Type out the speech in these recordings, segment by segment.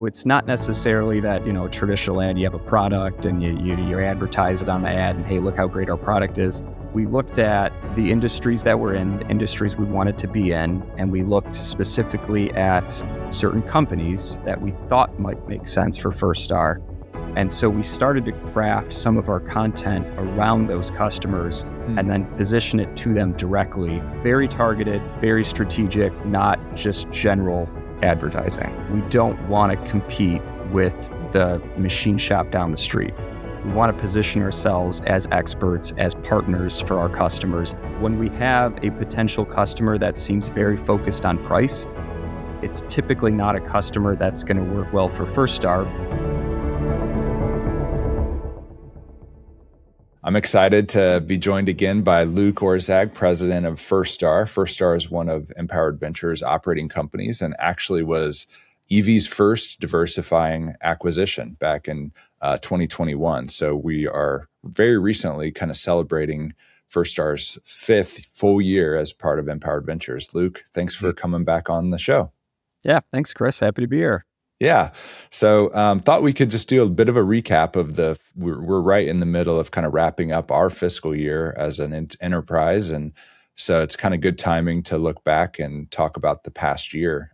It's not necessarily that, a traditional ad, you have a product and you advertise it on the ad and, hey, look how great our product is. We looked at the industries that we're in, the industries we wanted to be in, and we looked specifically at certain companies that we thought might make sense for Firstar. And so we started to craft some of our content around those customers and then position it to them directly. Very targeted, very strategic, not just general advertising. We don't want to compete with the machine shop down the street. We want to position ourselves as experts, as partners for our customers. When we have a potential customer that seems very focused on price, it's typically not a customer that's going to work well for Firstar. I'm excited to be joined again by Luke Orszag, president of Firstar. Firstar is one of Empowered Ventures' operating companies and actually was EV's first diversifying acquisition back in 2021. So we are very recently kind of celebrating Firstar's 5th full year as part of Empowered Ventures. Luke, thanks for coming back on the show. Yeah, thanks, Chris. Happy to be here. Yeah. So thought we could just do a bit of a recap of we're right in the middle of kind of wrapping up our fiscal year as an enterprise. And so it's kind of good timing to look back and talk about the past year.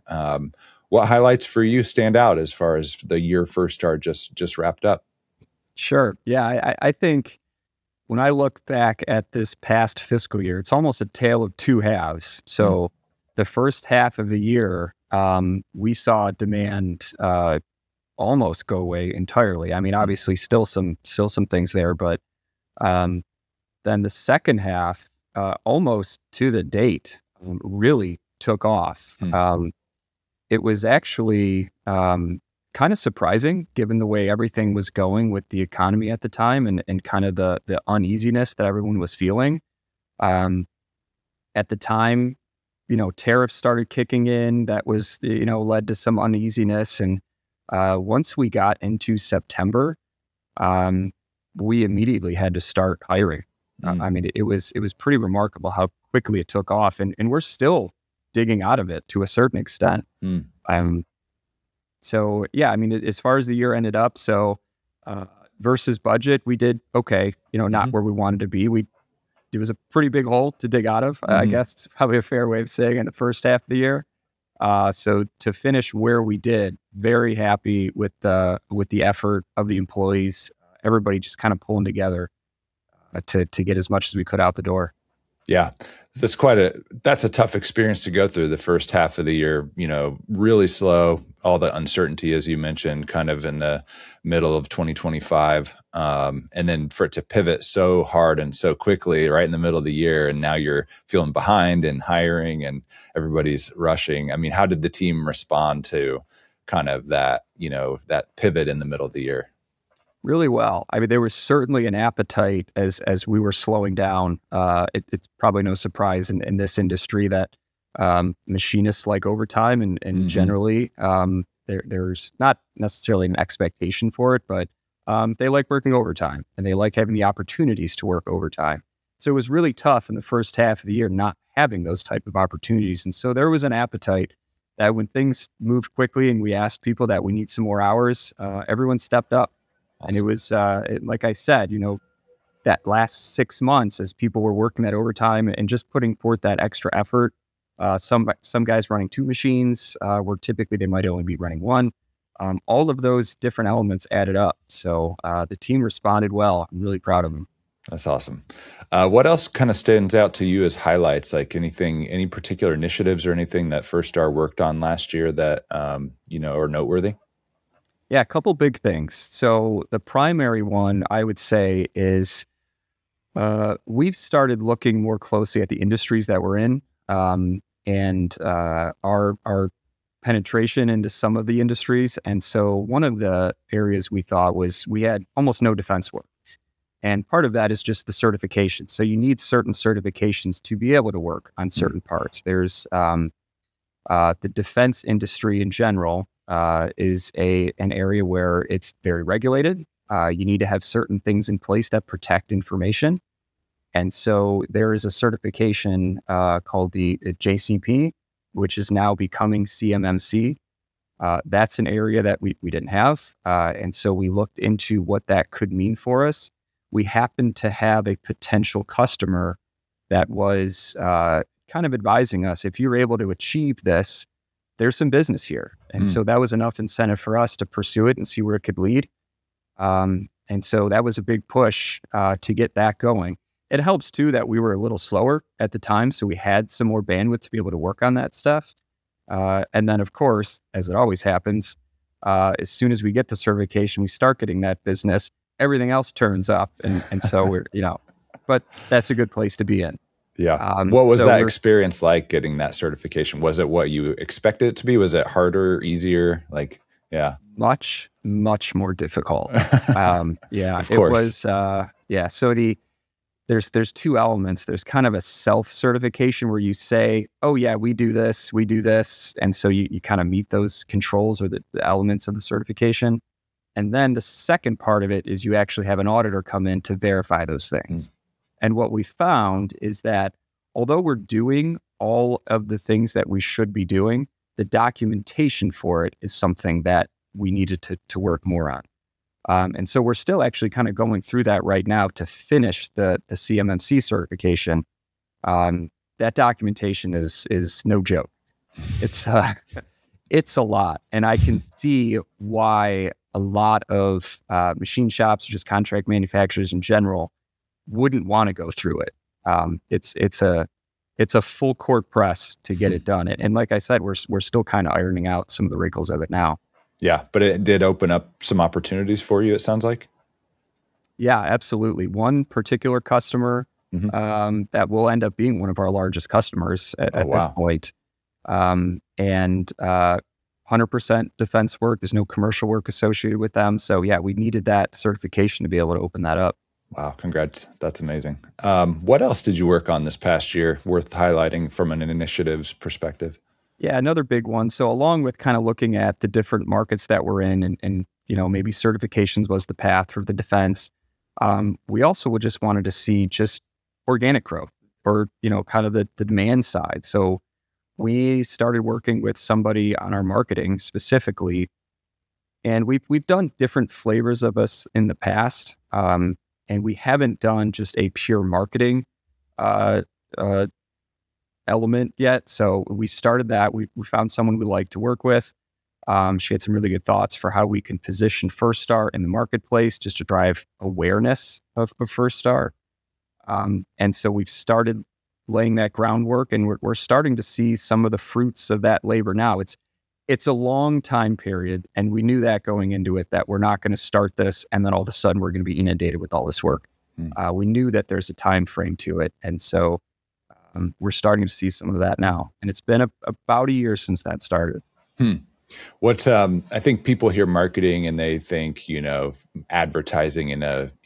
What highlights for you stand out as far as the year Firstar just wrapped up? Sure. Yeah, I think when I look back at this past fiscal year, it's almost a tale of two halves. So the first half of the year, we saw demand almost go away entirely. I mean, obviously still some things there, but then the second half, almost to the date, really took off. It was actually kind of surprising given the way everything was going with the economy at the time and kind of the uneasiness that everyone was feeling. At the time, tariffs started kicking in. That was, led to some uneasiness. And once we got into September, we immediately had to start hiring. I mean, it was pretty remarkable how quickly it took off, and we're still digging out of it to a certain extent. So yeah, I mean, as far as the year ended up, versus budget, we did okay. Not where we wanted to be. It was a pretty big hole to dig out of. I guess it's probably a fair way of saying in the first half of the year. So to finish where we did, very happy with the effort of the employees. Everybody just kind of pulling together to get as much as we could out the door. Yeah, that's a tough experience to go through the first half of the year, really slow, all the uncertainty, as you mentioned, kind of in the middle of 2025. And then for it to pivot so hard and so quickly right in the middle of the year. And now you're feeling behind in hiring and everybody's rushing. I mean, how did the team respond to kind of that, that pivot in the middle of the year? Really well. I mean, there was certainly an appetite as we were slowing down. It's probably no surprise in this industry that machinists like overtime, and generally there's not necessarily an expectation for it, but they like working overtime and they like having the opportunities to work overtime. So it was really tough in the first half of the year not having those type of opportunities. And so there was an appetite that when things moved quickly and we asked people that we need some more hours, everyone stepped up. Awesome. And it was, like I said, that last 6 months as people were working that overtime and just putting forth that extra effort. Some guys running 2 machines, where typically they might only be running 1. All of those different elements added up. So the team responded well. I'm really proud of them. That's awesome. What else kind of stands out to you as highlights? Like any particular initiatives or anything that Firstar worked on last year that, are noteworthy? Yeah, a couple big things. So the primary one I would say is we've started looking more closely at the industries that we're in, and our penetration into some of the industries. And so one of the areas we thought was we had almost no defense work. And part of that is just the certification. So you need certain certifications to be able to work on certain parts. There's the defense industry in general is an area where it's very regulated. You need to have certain things in place that protect information. And so there is a certification called the JCP, which is now becoming CMMC. That's an area that we didn't have. And so we looked into what that could mean for us. We happened to have a potential customer that was kind of advising us, if you're able to achieve this, there's some business here. And so that was enough incentive for us to pursue it and see where it could lead. And so that was a big push to get that going. It helps too that we were a little slower at the time, so we had some more bandwidth to be able to work on that stuff. And then, of course, as it always happens, as soon as we get the certification, we start getting that business, everything else turns up. And so we're, but that's a good place to be in. Yeah. What was that experience like getting that certification? Was it what you expected it to be? Was it harder, easier? Yeah. Much, much more difficult. Yeah, of course. It was, so there's two elements. There's kind of a self-certification where you say, oh yeah, we do this. And so you kind of meet those controls or the elements of the certification. And then the second part of it is you actually have an auditor come in to verify those things. And what we found is that although we're doing all of the things that we should be doing, the documentation for it is something that we needed to work more on. And so we're still actually kind of going through that right now to finish the CMMC certification. That documentation is no joke. It's a lot. And I can see why a lot of machine shops or just contract manufacturers in general wouldn't want to go through it. It's a full court press to get it done. And like I said, we're still kind of ironing out some of the wrinkles of it now. Yeah, but it did open up some opportunities for you, it sounds like. Yeah, absolutely. One particular customer that will end up being one of our largest customers at this point. And 100% defense work. There's no commercial work associated with them. So yeah, we needed that certification to be able to open that up. Wow, congrats. That's amazing. What else did you work on this past year worth highlighting from an initiatives perspective? Yeah, another big one. So along with kind of looking at the different markets that we're in and maybe certifications was the path for the defense, we also just wanted to see just organic growth or, kind of the demand side. So we started working with somebody on our marketing specifically, and we've done different flavors of us in the past, and we haven't done just a pure marketing element yet. So we started that. We found someone we like to work with. She had some really good thoughts for how we can position Firstar in the marketplace just to drive awareness of Firstar. And so we've started laying that groundwork, and we're starting to see some of the fruits of that labor now. It's a long time period, and we knew that going into it, that we're not going to start this and then all of a sudden we're going to be inundated with all this work. We knew that there's a time frame to it, and so we're starting to see some of that now. And it's been about a year since that started. What I think people hear marketing and they think, advertising on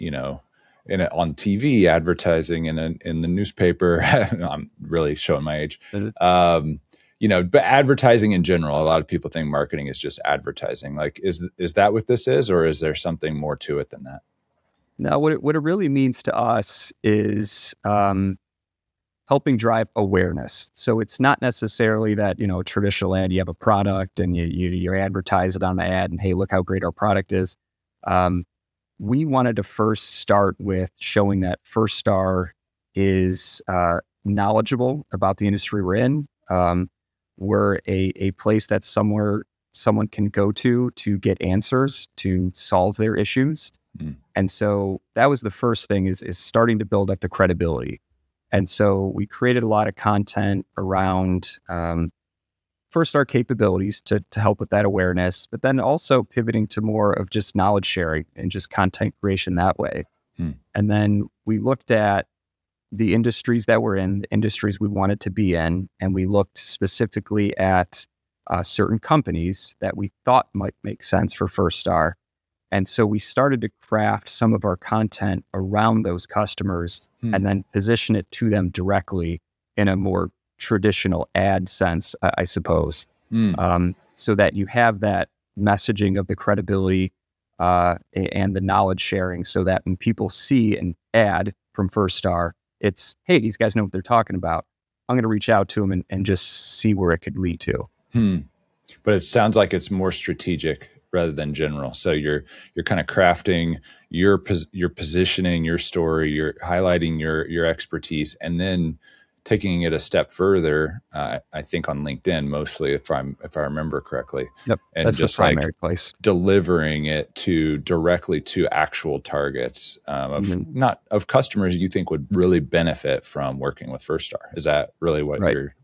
TV, advertising in the newspaper. I'm really showing my age. But advertising in general, a lot of people think marketing is just advertising. Like, is that what this is, or is there something more to it than that? No, what it really means to us is helping drive awareness. So it's not necessarily that, a traditional ad, you have a product and you advertise it on the ad and, hey, look how great our product is. We wanted to first start with showing that Firstar is knowledgeable about the industry we're in. We're a place that someone can go to get answers, to solve their issues. And so that was the first thing, is starting to build up the credibility. And so we created a lot of content around Firstar capabilities to help with that awareness, but then also pivoting to more of just knowledge sharing and just content creation that way. And then we looked at the industries that we're in, the industries we wanted to be in, and we looked specifically at certain companies that we thought might make sense for Firstar. And so we started to craft some of our content around those customers and then position it to them directly in a more traditional ad sense, I suppose. So that you have that messaging of the credibility and the knowledge sharing, so that when people see an ad from Firstar, it's, hey, these guys know what they're talking about. I'm going to reach out to them and just see where it could lead to. But it sounds like it's more strategic rather than general. So you're kind of crafting your positioning, your story, you're highlighting your expertise, and then taking it a step further. I think on LinkedIn mostly, if I remember correctly, Yep, and that's the just like primary place. delivering it directly to actual targets not of customers you think would really benefit from working with Firstar. Is that really what Right. you're?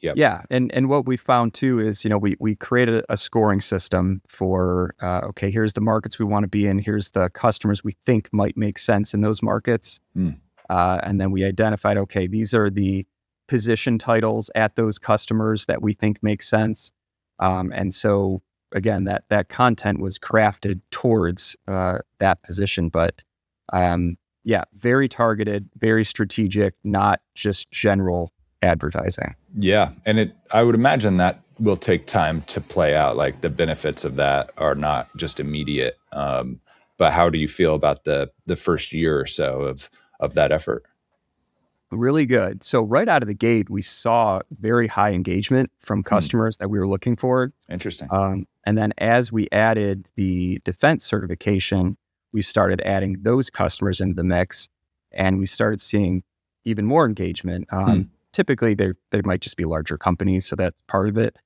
Yep. Yeah, and what we found too is, we created a scoring system for, okay, here's the markets we want to be in, here's the customers we think might make sense in those markets, and then we identified, okay, these are the position titles at those customers that we think make sense, and so again, that content was crafted towards that position, but yeah, very targeted, very strategic, not just general advertising. Yeah. And I would imagine that will take time to play out. Like the benefits of that are not just immediate. But how do you feel about the first year or so of that effort? Really good. So right out of the gate, we saw very high engagement from customers that we were looking for. Interesting. And then as we added the defense certification, we started adding those customers into the mix, and we started seeing even more engagement. Typically, they might just be larger companies, so that's part of it.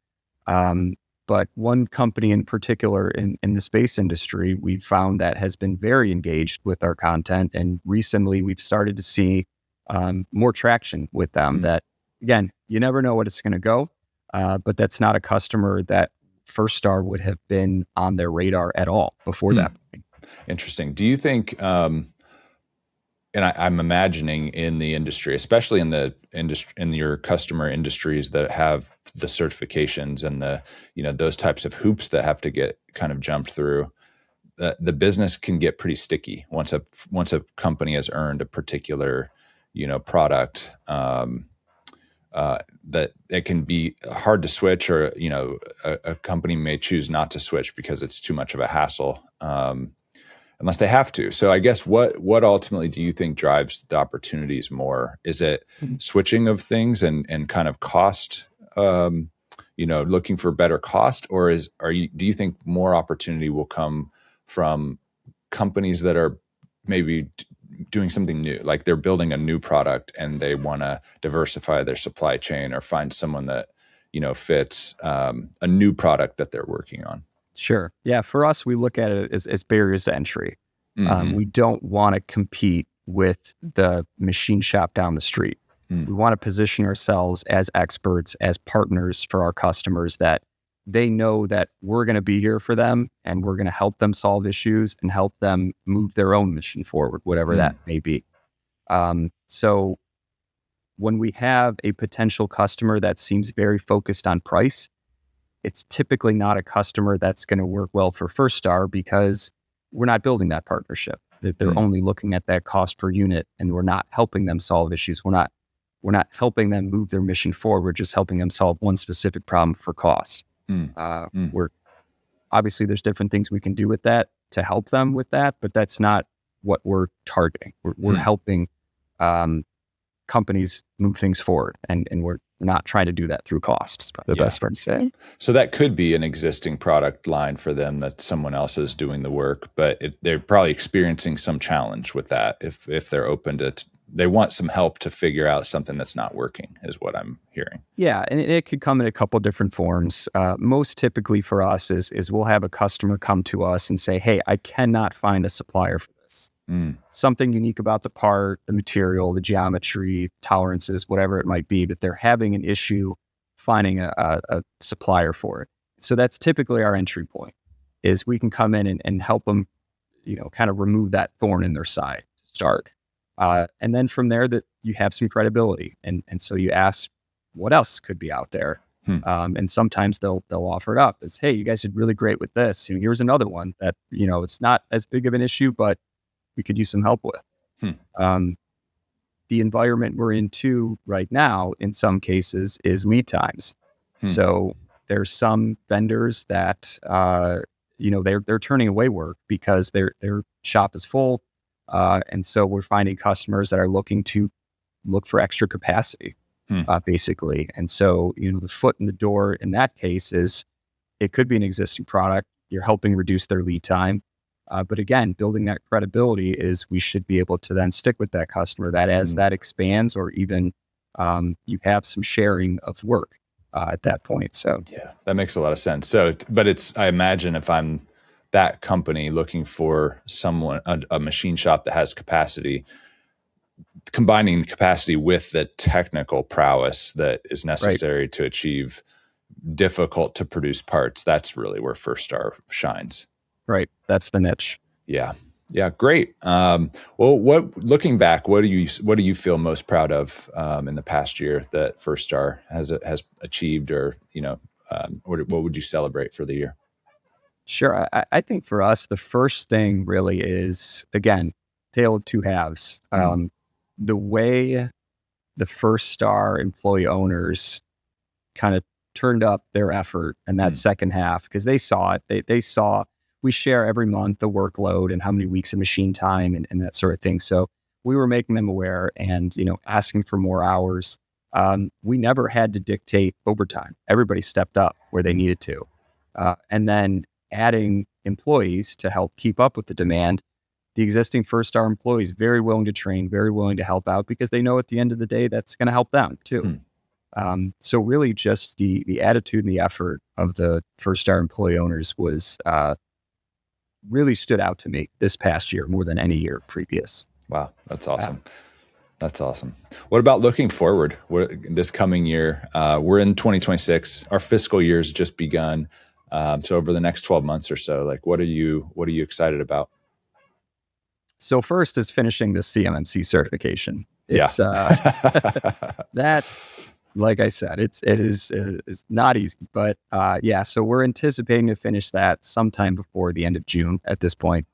But one company in particular in the space industry, we found that has been very engaged with our content. And recently, we've started to see more traction with them. That, again, you never know what it's going to go, but that's not a customer that Firstar would have been on their radar at all before that point. Interesting. Do you think... and I'm imagining in the industry, especially in the industry, in your customer industries that have the certifications and the, those types of hoops that have to get kind of jumped through, the business can get pretty sticky once a company has earned a particular, product, that it can be hard to switch, or, a company may choose not to switch because it's too much of a hassle. Unless they have to. So I guess what ultimately do you think drives the opportunities more? Is it switching of things and kind of cost, looking for better cost, or do you think more opportunity will come from companies that are maybe doing something new, like they're building a new product and they want to diversify their supply chain or find someone that, fits a new product that they're working on? Sure. Yeah. For us, we look at it as barriers to entry. We don't want to compete with the machine shop down the street. We want to position ourselves as experts, as partners for our customers, that they know that we're going to be here for them and we're going to help them solve issues and help them move their own mission forward, whatever that may be. So when we have a potential customer that seems very focused on price, it's typically not a customer that's going to work well for Firstar, because we're not building that partnership. That they're only looking at that cost per unit, and we're not helping them solve issues. We're not helping them move their mission forward. We're just helping them solve one specific problem for cost. We're obviously, there's different things we can do with that to help them with that, but that's not what we're targeting. We're helping companies move things forward, and we're not trying to do that through costs. The best part to say. So that could be an existing product line for them that someone else is doing the work, but they're probably experiencing some challenge with that. If they're open to, they want some help to figure out something that's not working, is what I'm hearing. Yeah, and it could come in a couple different forms. Most typically for us is we'll have a customer come to us and say, "Hey, I cannot find a supplier for this. Something unique about the part, the material, the geometry, tolerances, whatever it might be, but they're having an issue finding a supplier for it." So that's typically our entry point, is we can come in and help them, kind of remove that thorn in their side to start. And then from there, that you have some credibility. And so you ask what else could be out there. And sometimes they'll offer it up as, "Hey, you guys did really great with this. Here's another one that, it's not as big of an issue, but we could use some help with." The environment we're into right now, in some cases, is lead times. So there's some vendors that, they're turning away work because their shop is full. And so we're finding customers that are looking for extra capacity, basically. And so, the foot in the door in that case is It could be an existing product. You're helping reduce their lead time. But again, building that credibility is we should be able to then stick with that customer that as that expands, or even you have some sharing of work at that point. So yeah, that makes a lot of sense. So, but I imagine if I'm that company looking for someone, a machine shop that has capacity, combining the capacity with the technical prowess that is necessary to achieve difficult to produce parts, that's really where Firstar shines. Right. That's the niche. Yeah. Yeah. Great. Well, looking back, what do you feel most proud of in the past year that Firstar has achieved, or what would you celebrate for the year? Sure. I think for us, the first thing really is, again, tale of two halves. The way the Firstar employee owners kind of turned up their effort in that second half, because they saw it. They saw we share every month the workload and how many weeks of machine time and that sort of thing. So we were making them aware and, asking for more hours. We never had to dictate overtime. Everybody stepped up where they needed to. And then adding employees to help keep up with the demand. The existing Firstar employees, very willing to train, very willing to help out, because they know at the end of the day, that's going to help them too. So really just the attitude and the effort of the Firstar employee owners was really stood out to me this past year more than any year previous. Wow. That's awesome. That's awesome. What about looking forward? This coming year, we're in 2026, our fiscal year's just begun. So over the next 12 months or so, like, what are you excited about? So first is finishing the CMMC certification. It's that, like I said, it is not easy, but so we're anticipating to finish that sometime before the end of June at this point.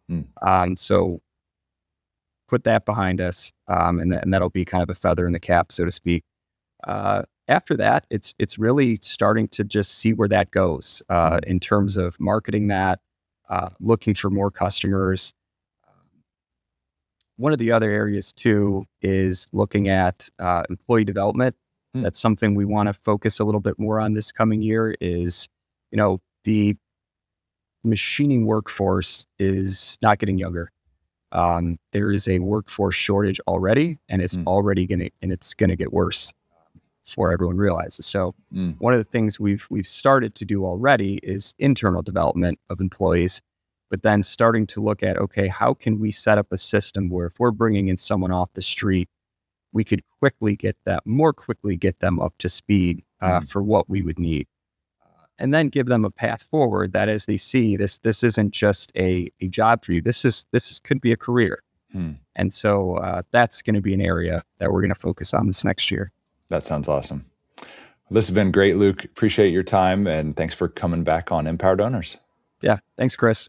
So put that behind us, and that'll be kind of a feather in the cap, so to speak. After that, it's really starting to just see where that goes in terms of marketing that, looking for more customers. One of the other areas too is looking at employee development. That's something we want to focus a little bit more on this coming year. Is the machining workforce is not getting younger. There is a workforce shortage already, and it's already gonna get worse before everyone realizes. So one of the things we've started to do already is internal development of employees, but then starting to look at, okay, how can we set up a system where if we're bringing in someone off the street, we could more quickly get them up to speed for what we would need. And then give them a path forward that as they see this isn't just a job for you. This could be a career. And so that's going to be an area that we're going to focus on this next year. That sounds awesome. This has been great, Luke. Appreciate your time, and thanks for coming back on Empowered Owners. Yeah. Thanks, Chris.